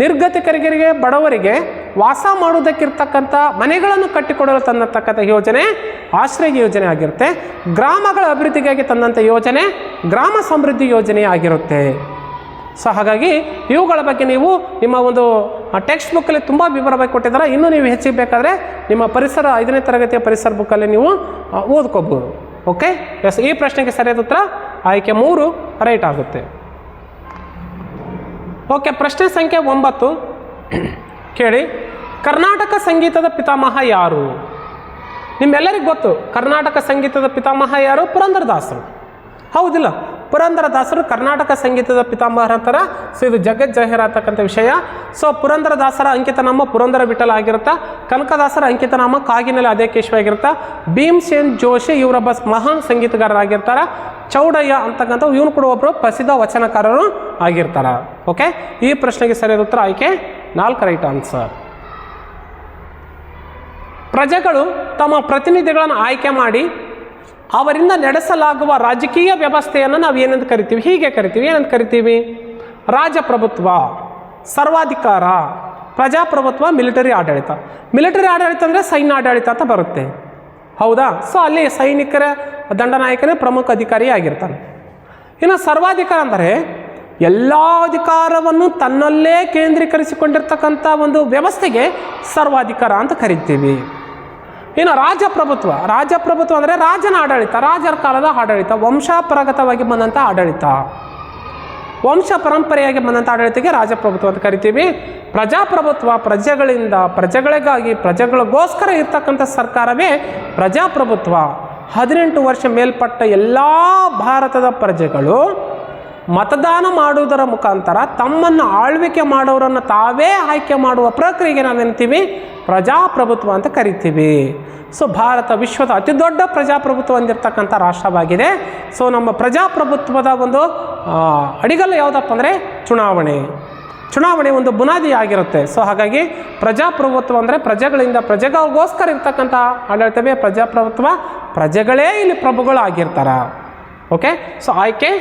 ನಿರ್ಗತಿಕರಿಗೆ ಬಡವರಿಗೆ ವಾಸ ಮಾಡುವುದಕ್ಕಿರ್ತಕ್ಕಂಥ ಮನೆಗಳನ್ನು ಕಟ್ಟಿಕೊಡಲು ತಂದಂತಕ್ಕಂಥ ಯೋಜನೆ ಆಶ್ರಯ ಯೋಜನೆ ಆಗಿರುತ್ತೆ. ಗ್ರಾಮಗಳ ಅಭಿವೃದ್ಧಿಗಾಗಿ ತಂದಂಥ ಯೋಜನೆ ಗ್ರಾಮ ಸಮೃದ್ಧಿ ಯೋಜನೆ ಆಗಿರುತ್ತೆ. ಸೊ ಹಾಗಾಗಿ ಇವುಗಳ ಬಗ್ಗೆ ನೀವು ನಿಮ್ಮ ಒಂದು ಟೆಕ್ಸ್ಟ್ ಬುಕ್ಕಲ್ಲಿ ತುಂಬ ವಿವರವಾಗಿ ಕೊಟ್ಟಿದ್ದಾರೆ. ಇನ್ನೂ ನೀವು ಹೆಚ್ಚಿಗೆ ಬೇಕಾದರೆ ನಿಮ್ಮ ಪರಿಸರ 5ನೇ ತರಗತಿಯ ಪರಿಸರ ಬುಕ್ಕಲ್ಲಿ ನೀವು ಓದ್ಕೋಬೋದು. ಓಕೆ, ಎಸ್, ಈ ಪ್ರಶ್ನೆಗೆ ಸರಿಯಾದ ಉತ್ತರ ಆಯ್ಕೆ 3 ರೈಟ್ ಆಗುತ್ತೆ. ಓಕೆ, ಪ್ರಶ್ನೆ ಸಂಖ್ಯೆ 9 ಕೇಳಿ. ಕರ್ನಾಟಕ ಸಂಗೀತದ ಪಿತಾಮಹ ಯಾರು? ನಿಮ್ಮೆಲ್ಲರಿಗೂ ಗೊತ್ತು, ಕರ್ನಾಟಕ ಸಂಗೀತದ ಪಿತಾಮಹ ಯಾರು? ಪುರಂದರದಾಸರು. ಹೌದಿಲ್ಲ? ಪುರಂದರದಾಸರು ಕರ್ನಾಟಕ ಸಂಗೀತದ ಪಿತಾಮಹರ ಅಂತಾರೆ. ಸೊ ಇದು ಜಗಜ್ಜಾಹೀರ ಆಗ್ತಕ್ಕಂಥ ವಿಷಯ. ಸೊ ಪುರಂದರದಾಸರ ಅಂಕಿತನಾಮ ಪುರಂದರ ವಿಠಲ ಆಗಿರುತ್ತಾ. ಕನಕದಾಸರ ಅಂಕಿತನಾಮ ಕಾಗಿನೆಲೆ ಆದ್ಯಕೇಶವ ಆಗಿರುತ್ತಾ. ಭೀಮ್ಸೇನ್ ಜೋಶಿ ಇವರೊಬ್ಬ ಮಹಾನ್ ಸಂಗೀತಗಾರರಾಗಿರ್ತಾರೆ. ಚೌಡಯ್ಯ ಅಂತಕ್ಕಂಥ ಇವನು ಕೂಡ ಒಬ್ಬರು ಪ್ರಸಿದ್ಧ ವಚನಕಾರರು ಆಗಿರ್ತಾರೆ. ಓಕೆ, ಈ ಪ್ರಶ್ನೆಗೆ ಸರಿಯಾದ ಉತ್ತರ ಆಯ್ಕೆ 4 ರೈಟ್ ಆನ್ಸರ್. ಪ್ರಜೆಗಳು ತಮ್ಮ ಪ್ರತಿನಿಧಿಗಳನ್ನು ಆಯ್ಕೆ ಮಾಡಿ ಅವರಿಂದ ನಡೆಸಲಾಗುವ ರಾಜಕೀಯ ವ್ಯವಸ್ಥೆಯನ್ನು ನಾವು ಏನಂತ ಕರಿತೀವಿ? ಹೀಗೆ ಕರಿತೀವಿ. ಏನಂತ ಕರಿತೀವಿ? ರಾಜಪ್ರಭುತ್ವ, ಸರ್ವಾಧಿಕಾರ, ಪ್ರಜಾಪ್ರಭುತ್ವ, ಮಿಲಿಟರಿ ಆಡಳಿತ. ಮಿಲಿಟರಿ ಆಡಳಿತ ಅಂದರೆ ಸೈನ್ಯ ಆಡಳಿತ ಅಂತ ಬರುತ್ತೆ. ಹೌದಾ? ಸೊ ಅಲ್ಲಿ ಸೈನಿಕರ ದಂಡನಾಯಕನೇ ಪ್ರಮುಖ ಅಧಿಕಾರಿ ಆಗಿರ್ತಾನೆ. ಇನ್ನು ಸರ್ವಾಧಿಕಾರ ಅಂದರೆ ಎಲ್ಲ ಅಧಿಕಾರವನ್ನು ತನ್ನಲ್ಲೇ ಕೇಂದ್ರೀಕರಿಸಿಕೊಂಡಿರ್ತಕ್ಕಂಥ ಒಂದು ವ್ಯವಸ್ಥೆಗೆ ಸರ್ವಾಧಿಕಾರ ಅಂತ ಕರಿತೀವಿ. ಇನ್ನು ರಾಜಪ್ರಭುತ್ವ ಅಂದರೆ ರಾಜನ ಆಡಳಿತ, ರಾಜರ ಕಾಲದ ಆಡಳಿತ, ವಂಶಪರಗತವಾಗಿ ಬಂದಂಥ ಆಡಳಿತ, ವಂಶ ಪರಂಪರೆಯಾಗಿ ಬಂದಂಥ ಆಡಳಿತಕ್ಕೆ ರಾಜಪ್ರಭುತ್ವ ಅಂತ ಕರಿತೀವಿ. ಪ್ರಜಾಪ್ರಭುತ್ವ ಪ್ರಜೆಗಳಿಂದ, ಪ್ರಜೆಗಳಿಗಾಗಿ, ಪ್ರಜೆಗಳಿಗೋಸ್ಕರ ಇರ್ತಕ್ಕಂಥ ಸರ್ಕಾರವೇ ಪ್ರಜಾಪ್ರಭುತ್ವ. 18 ವರ್ಷ ಮೇಲ್ಪಟ್ಟ ಎಲ್ಲ ಭಾರತದ ಪ್ರಜೆಗಳು ಮತದಾನ ಮಾಡುವುದರ ಮುಖಾಂತರ ತಮ್ಮನ್ನು ಆಳ್ವಿಕೆ ಮಾಡೋರನ್ನು ತಾವೇ ಆಯ್ಕೆ ಮಾಡುವ ಪ್ರಕ್ರಿಯೆಗೆ ನಾವೇನ್ತೀವಿ? ಪ್ರಜಾಪ್ರಭುತ್ವ ಅಂತ ಕರಿತೀವಿ. ಸೊ ಭಾರತ ವಿಶ್ವದ ಅತಿ ದೊಡ್ಡ ಪ್ರಜಾಪ್ರಭುತ್ವ ಹೊಂದಿರತಕ್ಕಂಥ ರಾಷ್ಟ್ರವಾಗಿದೆ. ಸೊ ನಮ್ಮ ಪ್ರಜಾಪ್ರಭುತ್ವದ ಒಂದು ಅಡಿಗಲ್ಲು ಯಾವುದಪ್ಪ ಅಂದರೆ ಚುನಾವಣೆ ಒಂದು ಬುನಾದಿ ಆಗಿರುತ್ತೆ. ಸೊ ಹಾಗಾಗಿ ಪ್ರಜಾಪ್ರಭುತ್ವ ಅಂದರೆ ಪ್ರಜೆಗಳಿಂದ ಪ್ರಜೆಗಳಿಗೋಸ್ಕರ ಇರ್ತಕ್ಕಂಥ ಆಡಳಿತವೇ ಪ್ರಜಾಪ್ರಭುತ್ವ. ಪ್ರಜೆಗಳೇ ಇಲ್ಲಿ ಪ್ರಭುಗಳು ಆಗಿರ್ತಾರ. ಓಕೆ, ಸೊ ಆಯ್ಕೆ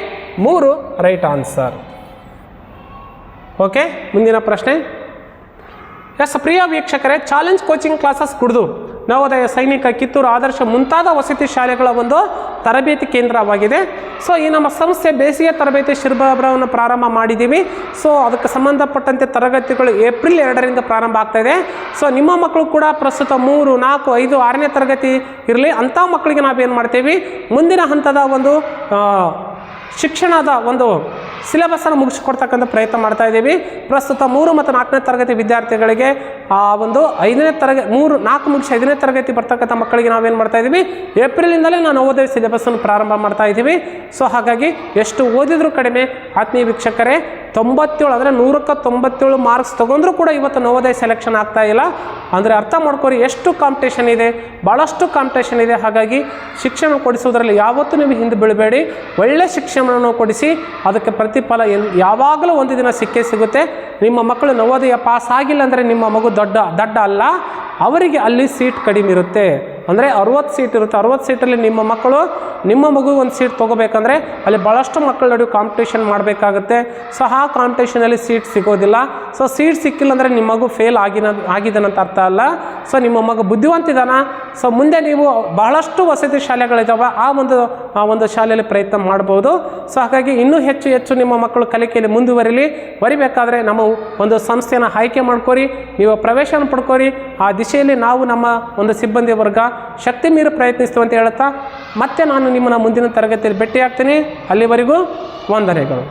3 ರೈಟ್ ಆನ್ಸರ್. ಓಕೆ, ಮುಂದಿನ ಪ್ರಶ್ನೆ. ಎಸ್ ಪ್ರಿಯ ವೀಕ್ಷಕರೇ, ಚಾಲೆಂಜ್ ಕೋಚಿಂಗ್ ಕ್ಲಾಸಸ್ ಕುಡ್ದು ನವೋದಯ, ಸೈನಿಕ, ಕಿತ್ತೂರು, ಆದರ್ಶ ಮುಂತಾದ ವಸತಿ ಶಾಲೆಗಳ ಒಂದು ತರಬೇತಿ ಕೇಂದ್ರವಾಗಿದೆ. ಸೊ ಈ ನಮ್ಮ ಸಂಸ್ಥೆ ಬೇಸಿಗೆ ತರಬೇತಿ ಶಿಬಿರವನ್ನು ಪ್ರಾರಂಭ ಮಾಡಿದ್ದೀವಿ. ಸೊ ಅದಕ್ಕೆ ಸಂಬಂಧಪಟ್ಟಂತೆ ತರಗತಿಗಳು ಏಪ್ರಿಲ್ 2ರಿಂದ ಪ್ರಾರಂಭ ಆಗ್ತಾ ಇದೆ. ಸೊ ನಿಮ್ಮ ಮಕ್ಕಳು ಕೂಡ ಪ್ರಸ್ತುತ 3, 4, 5, 6ನೇ ತರಗತಿ ಇರಲಿ, ಅಂಥ ಮಕ್ಕಳಿಗೆ ನಾವೇನು ಮಾಡ್ತೀವಿ, ಮುಂದಿನ ಹಂತದ ಒಂದು ಶಿಕ್ಷಣದ ಒಂದು ಸಿಲೆಬಸ್ಸನ್ನು ಮುಗಿಸ್ಕೊಡ್ತಕ್ಕಂಥ ಪ್ರಯತ್ನ ಮಾಡ್ತಾ ಇದ್ದೀವಿ. ಪ್ರಸ್ತುತ 3 ಮತ್ತು 4ನೇ ತರಗತಿ ವಿದ್ಯಾರ್ಥಿಗಳಿಗೆ ಒಂದು 5ನೇ ತರಗತಿ 3, 4 ಮುಗಿಸಿ 5ನೇ ತರಗತಿ ಬರ್ತಕ್ಕಂಥ ಮಕ್ಕಳಿಗೆ ನಾವೇನು ಮಾಡ್ತಾ ಇದ್ದೀವಿ, ಏಪ್ರಿಲಿಂದಲೇ ನಾವು ನವೋದಯ ಸಿಲೆಬಸ್ಸನ್ನು ಪ್ರಾರಂಭ ಮಾಡ್ತಾ ಇದ್ದೀವಿ. ಸೊ ಹಾಗಾಗಿ ಎಷ್ಟು ಓದಿದರೂ ಕಡಿಮೆ ಆತ್ಮೀಯ ವೀಕ್ಷಕರೇ, 97 ಅಂದರೆ 100ಕ್ಕೆ 97 ಮಾರ್ಕ್ಸ್ ತೊಗೊಂಡ್ರೂ ಕೂಡ ಇವತ್ತು ನವೋದಯ ಸೆಲೆಕ್ಷನ್ ಆಗ್ತಾ ಇಲ್ಲ. ಅಂದರೆ ಅರ್ಥ ಮಾಡ್ಕೊರಿ ಎಷ್ಟು ಕಾಂಪಿಟೇಷನ್ ಇದೆ, ಭಾಳಷ್ಟು ಕಾಂಪಿಟೇಷನ್ ಇದೆ. ಹಾಗಾಗಿ ಶಿಕ್ಷಣ ಕೊಡಿಸೋದ್ರಲ್ಲಿ ಯಾವತ್ತೂ ನೀವು ಹಿಂದೆ ಬೀಳಬೇಡಿ. ಒಳ್ಳೆ ಶಿಕ್ಷಣವನ್ನು ಕೊಡಿಸಿ, ಅದಕ್ಕೆ ಪ್ರತಿಫಲ ಯಾವಾಗಲೂ ಒಂದು ದಿನ ಸಿಕ್ಕೇ ಸಿಗುತ್ತೆ. ನಿಮ್ಮ ಮಕ್ಕಳು ನವೋದಯ ಪಾಸ್ ಆಗಿಲ್ಲ ಅಂದರೆ ನಿಮ್ಮ ಮಗು ದಡ್ಡ ಅಲ್ಲ, ಅವರಿಗೆ ಅಲ್ಲಿ ಸೀಟ್ ಕಡಿಮೆ ಇರುತ್ತೆ. ಅಂದರೆ 60 ಸೀಟ್ ಇರುತ್ತೆ. 60 ಸೀಟಲ್ಲಿ ನಿಮ್ಮ ಮಗು ಒಂದು ಸೀಟ್ ತೊಗೋಬೇಕಂದ್ರೆ ಅಲ್ಲಿ ಭಾಳಷ್ಟು ಮಕ್ಕಳ ನಡುವೆ ಕಾಂಪಿಟೇಷನ್ ಮಾಡಬೇಕಾಗುತ್ತೆ. ಸೊ ಆ ಕಾಂಪಿಟೇಷನಲ್ಲಿ ಸೀಟ್ ಸಿಗೋದಿಲ್ಲ. ಸೊ ಸೀಟ್ ಸಿಕ್ಕಿಲ್ಲ ಅಂದರೆ ನಿಮ್ಮ ಮಗು ಫೇಲ್ ಆಗಿದ್ದಾನಂತ ಅರ್ಥ ಅಲ್ಲ. ಸೊ ನಿಮ್ಮ ಮಗು ಬುದ್ಧಿವಂತಿದಾನ. ಸೊ ಮುಂದೆ ನೀವು ಬಹಳಷ್ಟು ವಸತಿ ಶಾಲೆಗಳಿದ್ದಾವೆ, ಆ ಒಂದು ಶಾಲೆಯಲ್ಲಿ ಪ್ರಯತ್ನ ಮಾಡ್ಬೋದು. ಸೊ ಹಾಗಾಗಿ ಇನ್ನೂ ಹೆಚ್ಚು ನಿಮ್ಮ ಮಕ್ಕಳು ಕಲಿಕೆಯಲ್ಲಿ ಬರಿಬೇಕಾದ್ರೆ ನಮ್ಮ ಒಂದು ಸಂಸ್ಥೆಯನ್ನು ಆಯ್ಕೆ ಮಾಡ್ಕೊರಿ, ನೀವು ಪ್ರವೇಶನ ಪಡ್ಕೊರಿ. ಆ ದಿಶೆಯಲ್ಲಿ ನಾವು ನಮ್ಮ ಒಂದು ಸಿಬ್ಬಂದಿ ವರ್ಗ ಶಕ್ತಿ ಮೀರಿ ಪ್ರಯತ್ನಿಸ್ತೀವಿ ಅಂತ ಹೇಳ್ತಾ ಮತ್ತೆ ನಾನು ನಿಮ್ಮನ್ನು ಮುಂದಿನ ತರಗತಿಯಲ್ಲಿ ಭೇಟಿ ಆಗ್ತೀನಿ. ಅಲ್ಲಿವರೆಗೂ ವಂದನೆಗಳು.